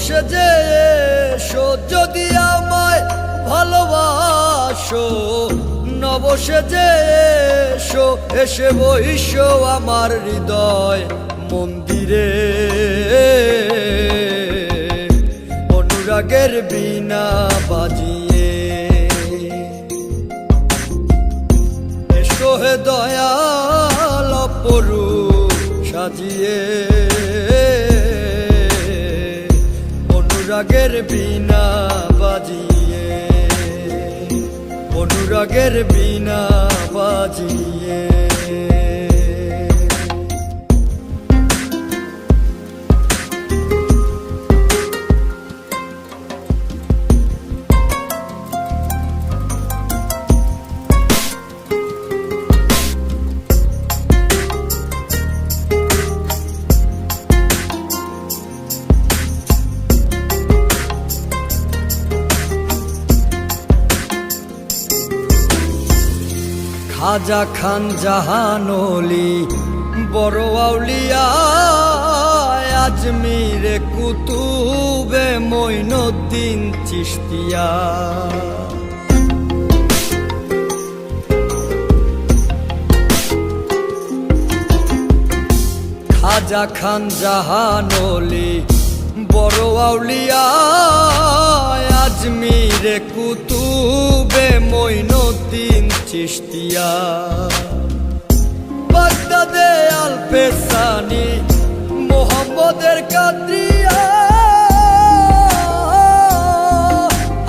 সেজে এসো যদি আমায় ভালোবাসো, নব সেজে এসো, এসে বইসো আমার হৃদয় মন্দিরে। অনুরাগের বীণা বাজিয়ে এসো হে দয়াল অপরূপ সাজিয়ে। অনুরাগের বীণা বাজিয়ে, অনুরাগের বীণা বাজিয়ে। খাজা খান জাহানলি বড় আউলিয়া, আজমিরে কুতুবে মঈনুদ্দিন চিশতিয়া। খাজা খান জাহানলি বড় আউলিয়া, আজমিরে কুতুবে মঈনুদ্দিন চিশতিয়া। বাগদাদে আল-পেসানি মোহাম্মদের কাদরিয়া,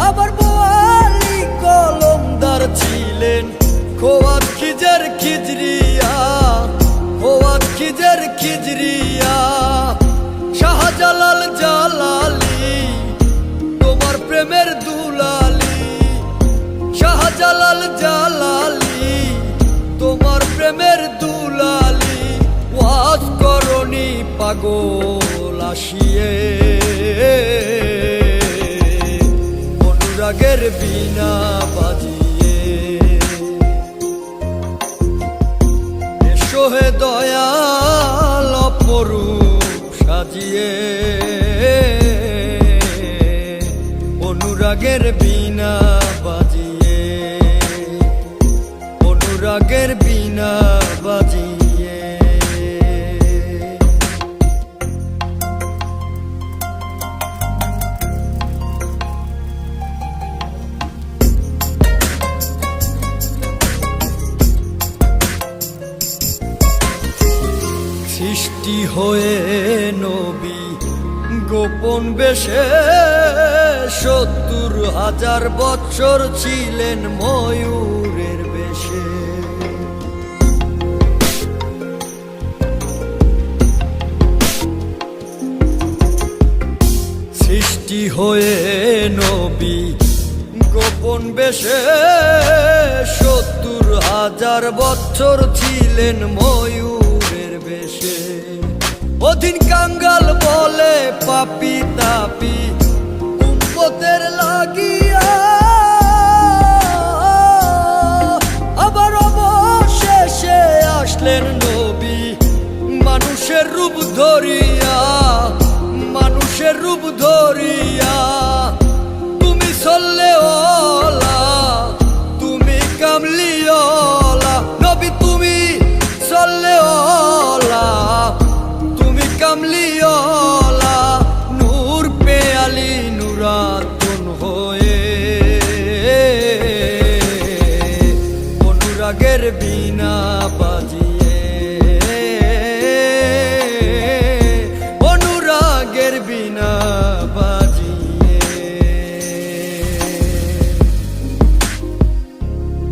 আবার বোয়ালি কলমদার ছিলেন খোয়াত খিজর খিজরিয়া, খোয়াত খিজর খিজরিয়া। শাহজালাল জালালি তোমার প্রেমের দুলালি, শাহজালাল জালালি তোমার প্রেমের দুলালি। ওয়াজ করনি পাগল আসিয়ে, অনুরাগের বীণা বাজিয়ে এসো হে দয়াল অপরূপ সাজিয়ে। অনুরাগের বীণা বাজিয়ে, অনুরাগের বীণা বাজিয়ে। সৃষ্টি হয়ে নবী গোপন বেশে ৭০,০০০ বৎসর ছিলেন ময়ূরের বেশে। সৃষ্টি হয়ে নবী গোপন বেশে ৭০,০০০ বৎসর ছিলেন ময়ূরের বেশে। অধীন কাঙ্গাল বলে পাপি তাপি উম্মতের লাগিয়া, আবার অবশেষে আসলেন নবী মানুষের রূপ ধরিয়া, মানুষের রূপ ধরিয়া। তুমি সল্লেওয়ালা, তুমি কামলিওয়ালা নবী, তুমি সল্লেওয়ালা, তুমি কামলিওয়ালা। নূর পেয়ালি নুরাতুন হয়ে অনুরাগের